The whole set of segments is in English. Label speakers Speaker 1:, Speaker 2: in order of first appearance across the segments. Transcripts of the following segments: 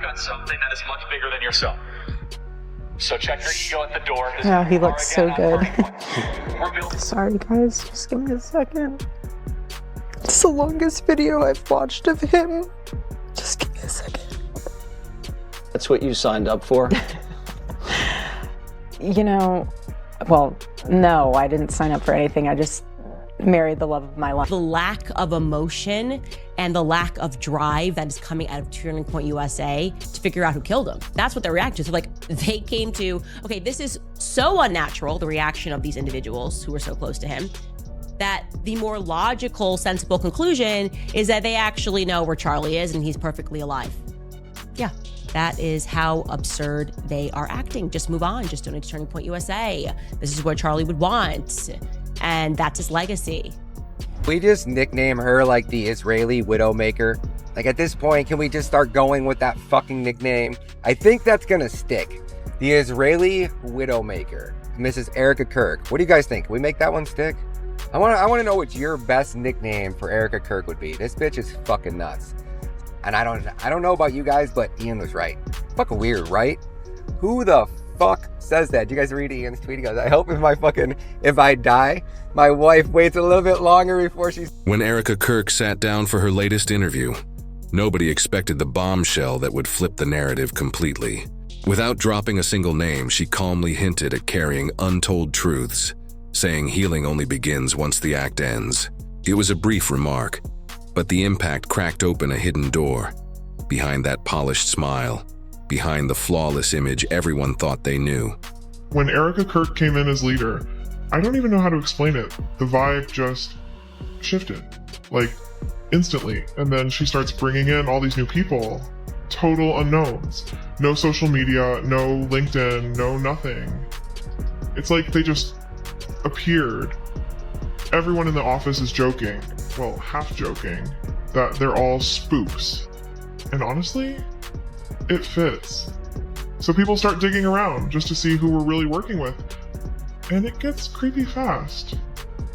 Speaker 1: on something that is much bigger than yourself. So check your ego at the door.
Speaker 2: Oh, he looks so good. Sorry guys, just give me a second. It's the longest video I've watched of him. Just give me a second.
Speaker 3: That's what you signed up for?
Speaker 2: You know, well, no, I didn't sign up for anything. I just married the love of my life.
Speaker 4: The lack of emotion and the lack of drive that is coming out of Turning Point USA to figure out who killed him. That's what their reaction is. So like, they came to, okay, this is so unnatural, the reaction of these individuals who were so close to him, that the more logical, sensible conclusion is that they actually know where Charlie is and he's perfectly alive. Yeah, that is how absurd they are acting. Just move on, just donate to Turning Point USA. This is what Charlie would want. And that's his legacy.
Speaker 5: We just nickname her like the Israeli Widowmaker. Like at this point, can we just start going with that fucking nickname? I think that's gonna stick. The Israeli Widowmaker, Mrs. Erika Kirk. What do you guys think? Can we make that one stick? I want to know what your best nickname for Erika Kirk would be. This bitch is fucking nuts. And I don't know about you guys, but Ian was right. Fucking weird, right? Who the fuck says that? Do you guys read Ian's tweet? He goes, I hope if I die, my wife waits a little bit longer before she's...
Speaker 6: When Erika Kirk sat down for her latest interview, nobody expected the bombshell that would flip the narrative completely. Without dropping a single name, she calmly hinted at carrying untold truths, saying healing only begins once the act ends. It was a brief remark, but the impact cracked open a hidden door. Behind that polished smile, behind the flawless image everyone thought they knew.
Speaker 7: When Erika Kirk came in as leader, I don't even know how to explain it. The vibe just shifted, like instantly. And then she starts bringing in all these new people, total unknowns. No social media, no LinkedIn, no nothing. It's like they just appeared. Everyone in the office is joking, well, half joking, that they're all spooks. And honestly, it fits. So people start digging around just to see who we're really working with. And it gets creepy fast.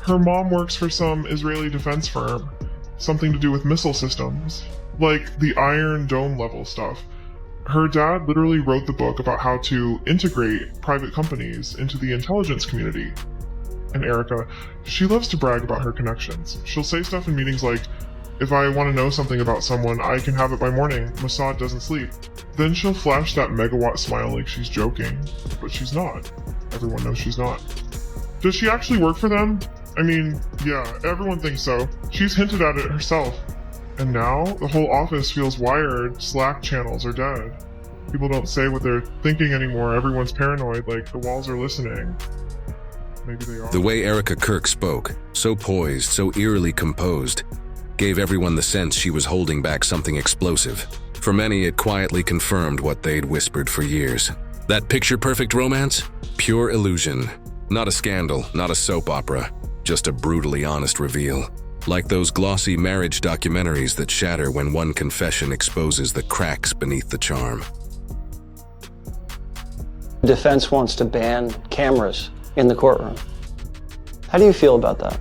Speaker 7: Her mom works for some Israeli defense firm, something to do with missile systems, like the Iron Dome level stuff. Her dad literally wrote the book about how to integrate private companies into the intelligence community. And Erika, she loves to brag about her connections. She'll say stuff in meetings like, if I want to know something about someone, I can have it by morning. Mossad doesn't sleep. Then she'll flash that megawatt smile like she's joking, but she's not. Everyone knows she's not. Does she actually work for them? I mean, yeah, everyone thinks so. She's hinted at it herself. And now, the whole office feels wired, Slack channels are dead. People don't say what they're thinking anymore, everyone's paranoid, like the walls are listening. Maybe they are.
Speaker 6: The way Erika Kirk spoke, so poised, so eerily composed, gave everyone the sense she was holding back something explosive. For many, it quietly confirmed what they'd whispered for years. That picture-perfect romance? Pure illusion. Not a scandal, not a soap opera, just a brutally honest reveal. Like those glossy marriage documentaries that shatter when one confession exposes the cracks beneath the charm.
Speaker 3: Defense wants to ban cameras in the courtroom. How do you feel about that?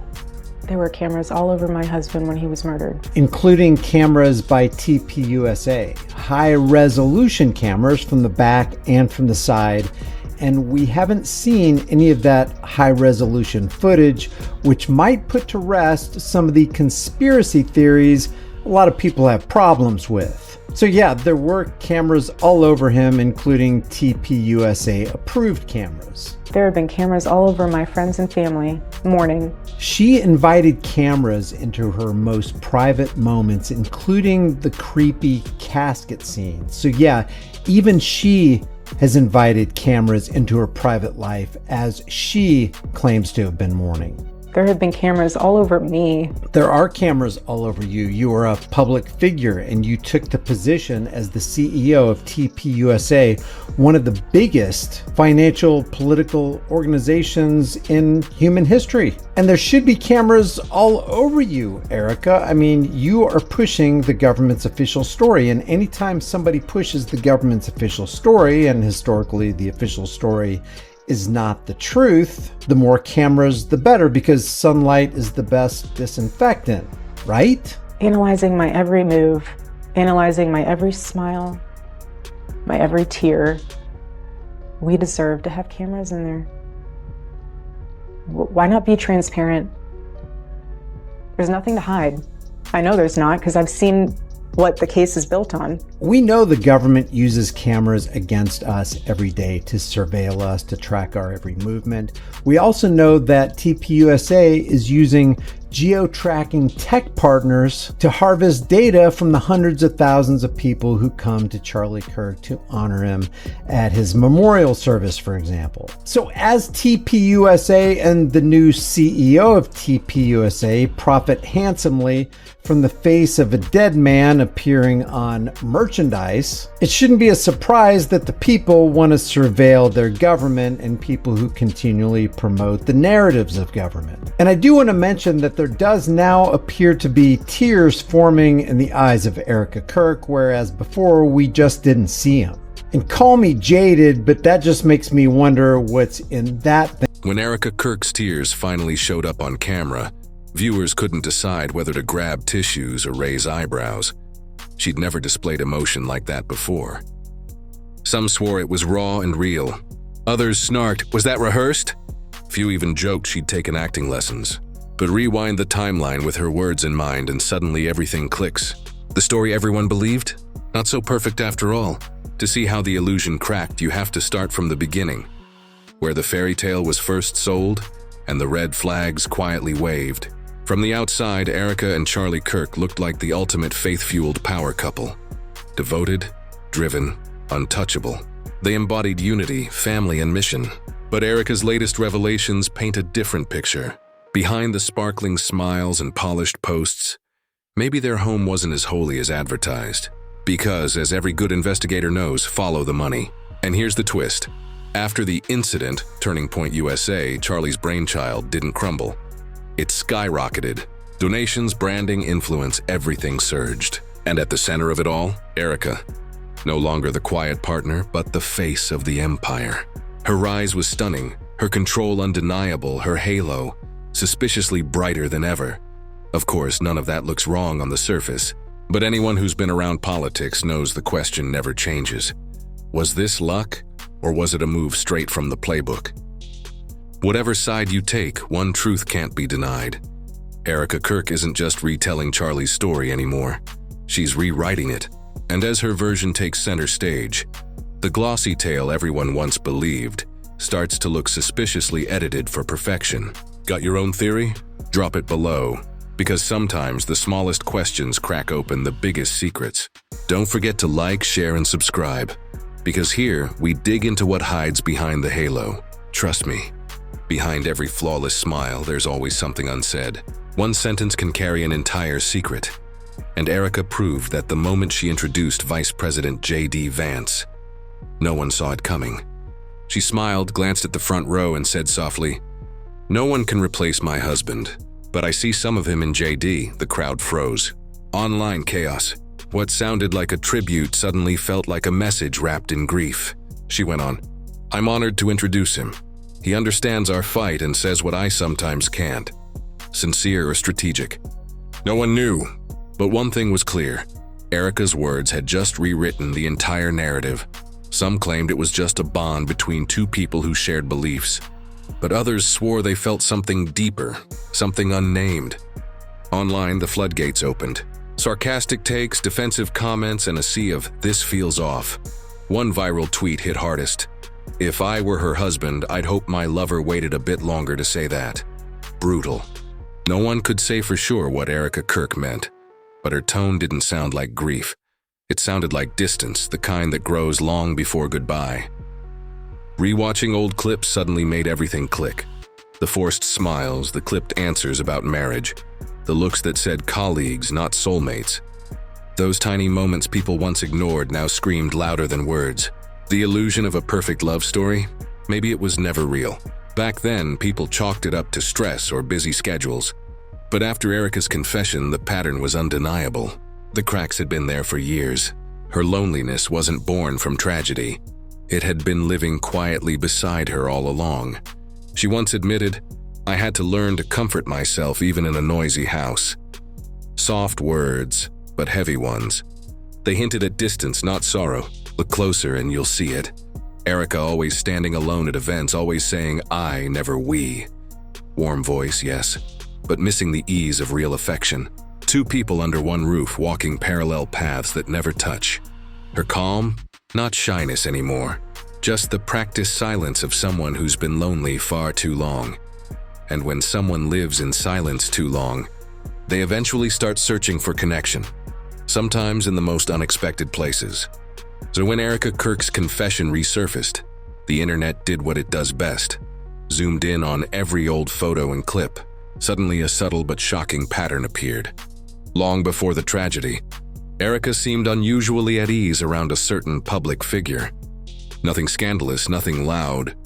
Speaker 2: There were cameras all over my husband when he was murdered.
Speaker 8: Including cameras by TPUSA, high-resolution cameras from the back and from the side, and we haven't seen any of that high-resolution footage, which might put to rest some of the conspiracy theories a lot of people have problems with. So yeah, there were cameras all over him, including TPUSA approved cameras.
Speaker 2: There have been cameras all over my friends and family, mourning.
Speaker 8: She invited cameras into her most private moments, including the creepy casket scene. So yeah, even she has invited cameras into her private life, as she claims to have been mourning.
Speaker 2: There have been cameras all over me.
Speaker 8: There are cameras all over you. You are a public figure and you took the position as the CEO of TPUSA, one of the biggest financial political organizations in human history. And there should be cameras all over you, Erika. I mean, you are pushing the government's official story, and anytime somebody pushes the government's official story, and historically the official story is not the truth, the more cameras, the better, because sunlight is the best disinfectant, right?
Speaker 2: Analyzing my every move, analyzing my every smile, my every tear. We deserve to have cameras in there. Why not be transparent? There's nothing to hide. I know there's not, because I've seen what the case is built on.
Speaker 8: We know the government uses cameras against us every day to surveil us, to track our every movement. We also know that TPUSA is using geo-tracking tech partners to harvest data from the hundreds of thousands of people who come to Charlie Kirk to honor him at his memorial service, for example. So as TPUSA and the new CEO of TPUSA profit handsomely from the face of a dead man appearing on merchandise, it shouldn't be a surprise that the people want to surveil their government and people who continually promote the narratives of government. And I do want to mention that there does now appear to be tears forming in the eyes of Erika Kirk, whereas before we just didn't see them. And call me jaded, but that just makes me wonder what's in that thing.
Speaker 6: When Erika Kirk's tears finally showed up on camera, viewers couldn't decide whether to grab tissues or raise eyebrows. She'd never displayed emotion like that before. Some swore it was raw and real. Others snarked, "Was that rehearsed?" Few even joked she'd taken acting lessons. But rewind the timeline with her words in mind and suddenly everything clicks. The story everyone believed? Not so perfect after all. To see how the illusion cracked, you have to start from the beginning, where the fairy tale was first sold and the red flags quietly waved. From the outside, Erika and Charlie Kirk looked like the ultimate faith-fueled power couple. Devoted, driven, untouchable. They embodied unity, family, and mission. But Erika's latest revelations paint a different picture. Behind the sparkling smiles and polished posts, maybe their home wasn't as holy as advertised. Because, as every good investigator knows, follow the money. And here's the twist. After the incident, Turning Point USA, Charlie's brainchild didn't crumble. It skyrocketed. Donations, branding, influence, everything surged. And at the center of it all, Erika. No longer the quiet partner, but the face of the empire. Her rise was stunning, her control undeniable, her halo suspiciously brighter than ever. Of course, none of that looks wrong on the surface, but anyone who's been around politics knows the question never changes. Was this luck, or was it a move straight from the playbook? Whatever side you take, one truth can't be denied. Erika Kirk isn't just retelling Charlie's story anymore. She's rewriting it, and as her version takes center stage, the glossy tale everyone once believed starts to look suspiciously edited for perfection. Got your own theory? Drop it below, because sometimes the smallest questions crack open the biggest secrets. Don't forget to like, share, and subscribe, because here we dig into what hides behind the halo. Trust me, behind every flawless smile, there's always something unsaid. One sentence can carry an entire secret. And Erika proved that the moment she introduced Vice President J.D. Vance, no one saw it coming. She smiled, glanced at the front row, and said softly, "No one can replace my husband, but I see some of him in JD." The crowd froze. Online chaos. What sounded like a tribute suddenly felt like a message wrapped in grief. She went on, "I'm honored to introduce him. He understands our fight and says what I sometimes can't. Sincere or strategic. No one knew, but one thing was clear. Erika's words had just rewritten the entire narrative. Some claimed it was just a bond between two people who shared beliefs, but others swore they felt something deeper, something unnamed. Online, the floodgates opened. Sarcastic takes, defensive comments, and a sea of "this feels off." One viral tweet hit hardest. "If I were her husband, I'd hope my lover waited a bit longer to say that." Brutal. No one could say for sure what Erika Kirk meant, but her tone didn't sound like grief. It sounded like distance, the kind that grows long before goodbye. Rewatching old clips suddenly made everything click. The forced smiles, the clipped answers about marriage, the looks that said colleagues, not soulmates. Those tiny moments people once ignored now screamed louder than words. The illusion of a perfect love story? Maybe it was never real. Back then, people chalked it up to stress or busy schedules. But after Erika's confession, the pattern was undeniable. The cracks had been there for years. Her loneliness wasn't born from tragedy. It had been living quietly beside her all along. She once admitted, "I had to learn to comfort myself even in a noisy house." Soft words, but heavy ones. They hinted at distance, not sorrow. Look closer and you'll see it. Erika always standing alone at events, always saying I, never we. Warm voice, yes, but missing the ease of real affection. Two people under one roof walking parallel paths that never touch. Her calm, not shyness anymore, just the practiced silence of someone who's been lonely far too long. And when someone lives in silence too long, they eventually start searching for connection, sometimes in the most unexpected places. So when Erika Kirk's confession resurfaced, the internet did what it does best, zoomed in on every old photo and clip. Suddenly a subtle but shocking pattern appeared. Long before the tragedy, Erika seemed unusually at ease around a certain public figure. Nothing scandalous, nothing loud,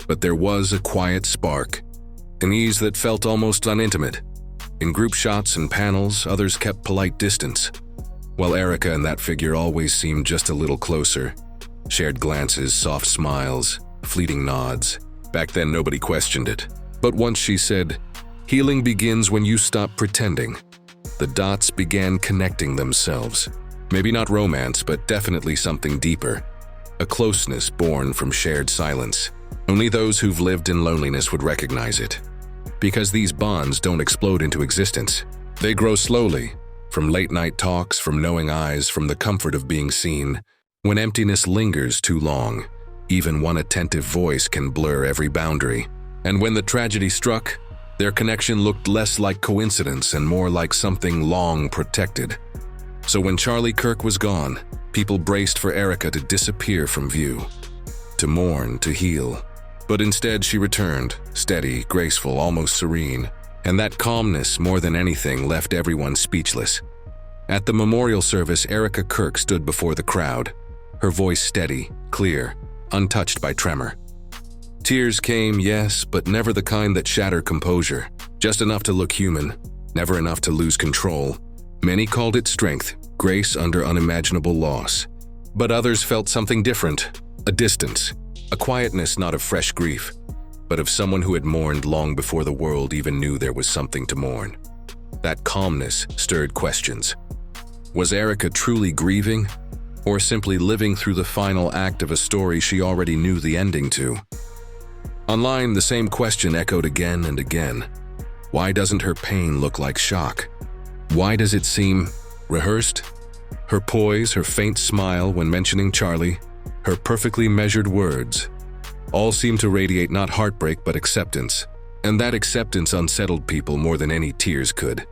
Speaker 6: but there was a quiet spark, an ease that felt almost unintimate. In group shots and panels, others kept polite distance, while Erika and that figure always seemed just a little closer. Shared glances, soft smiles, fleeting nods. Back then, nobody questioned it. But once she said, "Healing begins when you stop pretending," the dots began connecting themselves. Maybe not romance, but definitely something deeper. A closeness born from shared silence. Only those who've lived in loneliness would recognize it. Because these bonds don't explode into existence. They grow slowly, from late-night talks, from knowing eyes, from the comfort of being seen. When emptiness lingers too long, even one attentive voice can blur every boundary. And when the tragedy struck, their connection looked less like coincidence and more like something long protected. So when Charlie Kirk was gone, people braced for Erika to disappear from view, to mourn, to heal. But instead she returned, steady, graceful, almost serene. And that calmness, more than anything, left everyone speechless. At the memorial service, Erika Kirk stood before the crowd, her voice steady, clear, untouched by tremor. Tears came, yes, but never the kind that shatter composure. Just enough to look human, never enough to lose control. Many called it strength, grace under unimaginable loss. But others felt something different, a distance, a quietness not of fresh grief, but of someone who had mourned long before the world even knew there was something to mourn. That calmness stirred questions. Was Erika truly grieving, or simply living through the final act of a story she already knew the ending to? Online, the same question echoed again and again. Why doesn't her pain look like shock? Why does it seem rehearsed? Her poise, her faint smile when mentioning Charlie, her perfectly measured words, all seemed to radiate not heartbreak but acceptance. And that acceptance unsettled people more than any tears could.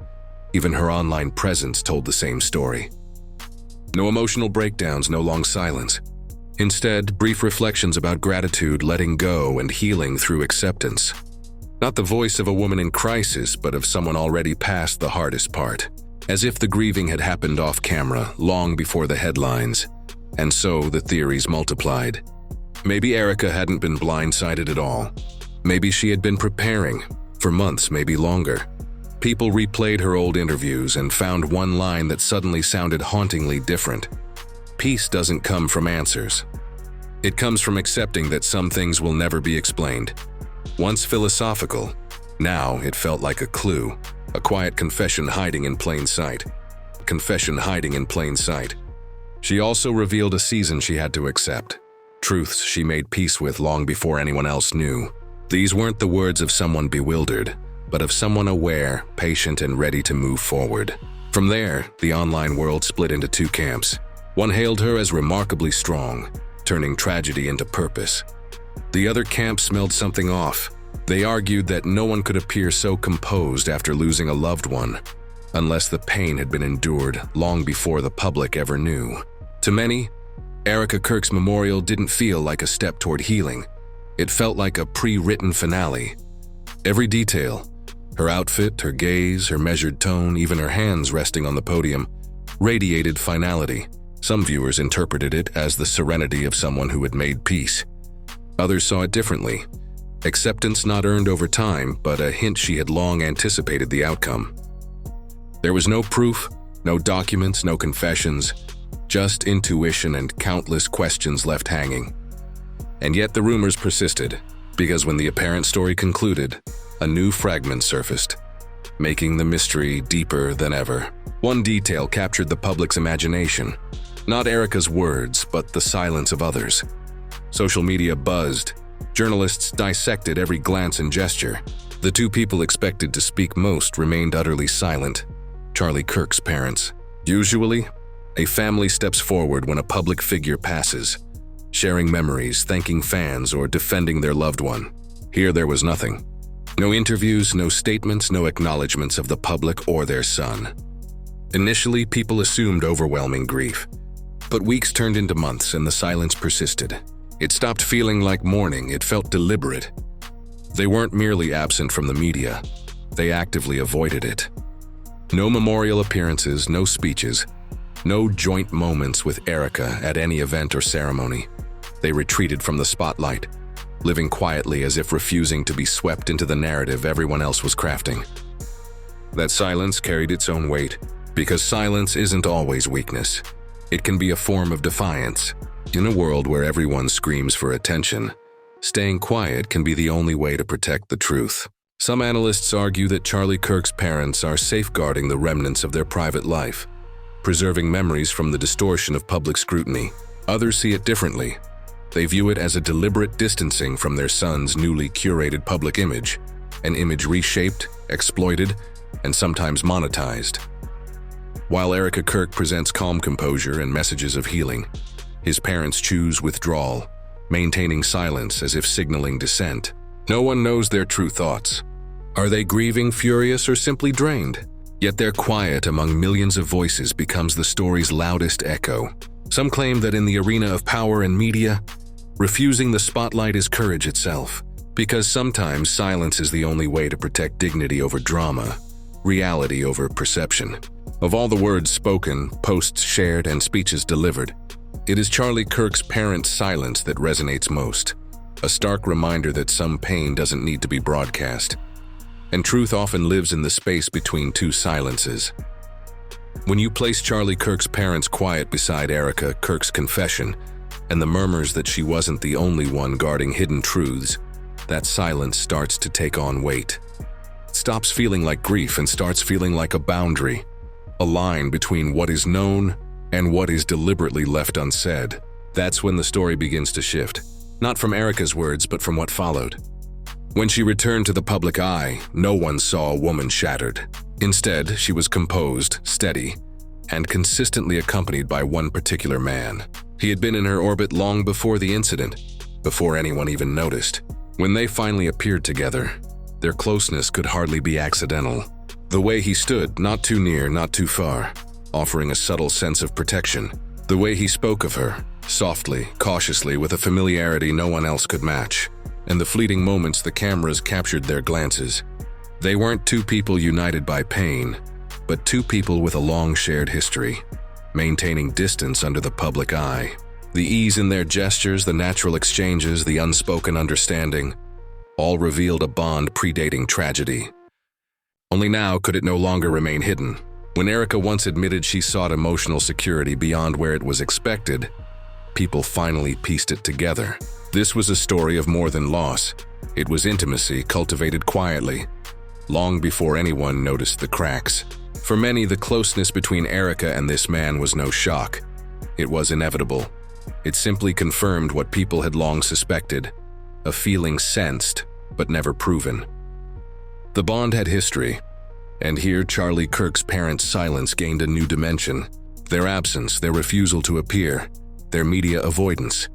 Speaker 6: Even her online presence told the same story. No emotional breakdowns, no long silence. Instead, brief reflections about gratitude, letting go, and healing through acceptance. Not the voice of a woman in crisis, but of someone already past the hardest part. As if the grieving had happened off camera, long before the headlines. And so the theories multiplied. Maybe Erika hadn't been blindsided at all. Maybe she had been preparing, for months, maybe longer. People replayed her old interviews and found one line that suddenly sounded hauntingly different. Peace doesn't come from answers. It comes from accepting that some things will never be explained. Once philosophical, now it felt like a clue, a quiet confession hiding in plain sight. Confession hiding in plain sight. She also revealed a season she had to accept, truths she made peace with long before anyone else knew. These weren't the words of someone bewildered, but of someone aware, patient, and ready to move forward. From there, the online world split into two camps. One hailed her as remarkably strong, turning tragedy into purpose. The other camp smelled something off. They argued that no one could appear so composed after losing a loved one, unless the pain had been endured long before the public ever knew. To many, Erika Kirk's memorial didn't feel like a step toward healing. It felt like a pre-written finale. Every detail, her outfit, her gaze, her measured tone, even her hands resting on the podium, radiated finality. Some viewers interpreted it as the serenity of someone who had made peace. Others saw it differently. Acceptance not earned over time, but a hint she had long anticipated the outcome. There was no proof, no documents, no confessions, just intuition and countless questions left hanging. And yet the rumors persisted, because when the apparent story concluded, a new fragment surfaced, making the mystery deeper than ever. One detail captured the public's imagination. Not Erika's words, but the silence of others. Social media buzzed. Journalists dissected every glance and gesture. The two people expected to speak most remained utterly silent. Charlie Kirk's parents. Usually, a family steps forward when a public figure passes, sharing memories, thanking fans, or defending their loved one. Here there was nothing. No interviews, no statements, no acknowledgments of the public or their son. Initially, people assumed overwhelming grief. But weeks turned into months and the silence persisted. It stopped feeling like mourning, it felt deliberate. They weren't merely absent from the media, they actively avoided it. No memorial appearances, no speeches, no joint moments with Erika at any event or ceremony. They retreated from the spotlight, living quietly as if refusing to be swept into the narrative everyone else was crafting. That silence carried its own weight, because silence isn't always weakness. It can be a form of defiance. In a world where everyone screams for attention, staying quiet can be the only way to protect the truth. Some analysts argue that Charlie Kirk's parents are safeguarding the remnants of their private life, preserving memories from the distortion of public scrutiny. Others see it differently. They view it as a deliberate distancing from their son's newly curated public image, an image reshaped, exploited, and sometimes monetized. While Erika Kirk presents calm composure and messages of healing, his parents choose withdrawal, maintaining silence as if signaling dissent. No one knows their true thoughts. Are they grieving, furious, or simply drained? Yet their quiet among millions of voices becomes the story's loudest echo. Some claim that in the arena of power and media, refusing the spotlight is courage itself, because sometimes silence is the only way to protect dignity over drama, reality over perception. Of all the words spoken, posts shared, and speeches delivered, it is Charlie Kirk's parents' silence that resonates most, a stark reminder that some pain doesn't need to be broadcast, and truth often lives in the space between two silences. When you place Charlie Kirk's parents quiet beside Erika Kirk's confession, and the murmurs that she wasn't the only one guarding hidden truths, that silence starts to take on weight. It stops feeling like grief and starts feeling like a boundary, a line between what is known and what is deliberately left unsaid. That's when the story begins to shift, not from Erika's words, but from what followed. When she returned to the public eye, no one saw a woman shattered. Instead, she was composed, steady, and consistently accompanied by one particular man. He had been in her orbit long before the incident, before anyone even noticed. When they finally appeared together, their closeness could hardly be accidental. The way he stood, not too near, not too far, offering a subtle sense of protection. The way he spoke of her, softly, cautiously, with a familiarity no one else could match. And the fleeting moments the cameras captured their glances. They weren't two people united by pain, but two people with a long shared history, maintaining distance under the public eye. The ease in their gestures, the natural exchanges, the unspoken understanding, all revealed a bond predating tragedy. Only now could it no longer remain hidden. When Erika once admitted she sought emotional security beyond where it was expected, people finally pieced it together. This was a story of more than loss. It was intimacy cultivated quietly, long before anyone noticed the cracks. For many, the closeness between Erika and this man was no shock. It was inevitable. It simply confirmed what people had long suspected, a feeling sensed, but never proven. The bond had history, and here Charlie Kirk's parents' silence gained a new dimension. Their absence, their refusal to appear, their media avoidance.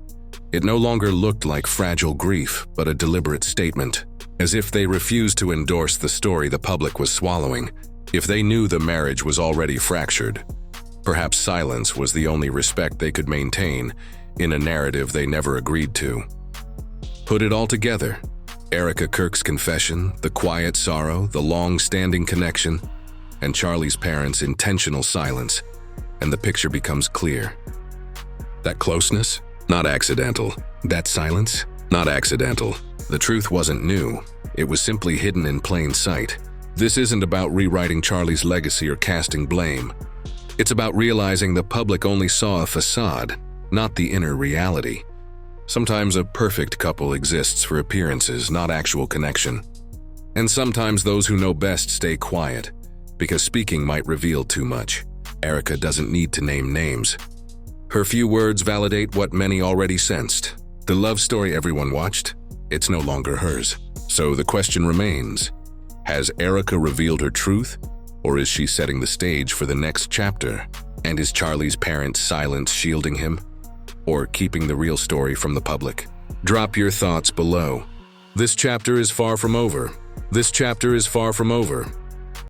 Speaker 6: It no longer looked like fragile grief, but a deliberate statement, as if they refused to endorse the story the public was swallowing. If they knew the marriage was already fractured, perhaps silence was the only respect they could maintain in a narrative they never agreed to. Put it all together, Erika Kirk's confession, the quiet sorrow, the long-standing connection, and Charlie's parents' intentional silence, and the picture becomes clear. That closeness? Not accidental. That silence? Not accidental. The truth wasn't new. It was simply hidden in plain sight. This isn't about rewriting Charlie's legacy or casting blame. It's about realizing the public only saw a facade, not the inner reality. Sometimes a perfect couple exists for appearances, not actual connection. And sometimes those who know best stay quiet, because speaking might reveal too much. Erika doesn't need to name names. Her few words validate what many already sensed. The love story everyone watched, it's no longer hers. So the question remains, has Erika revealed her truth, or is she setting the stage for the next chapter? And is Charlie's parents' silence shielding him, or keeping the real story from the public? Drop your thoughts below. This chapter is far from over. This chapter is far from over.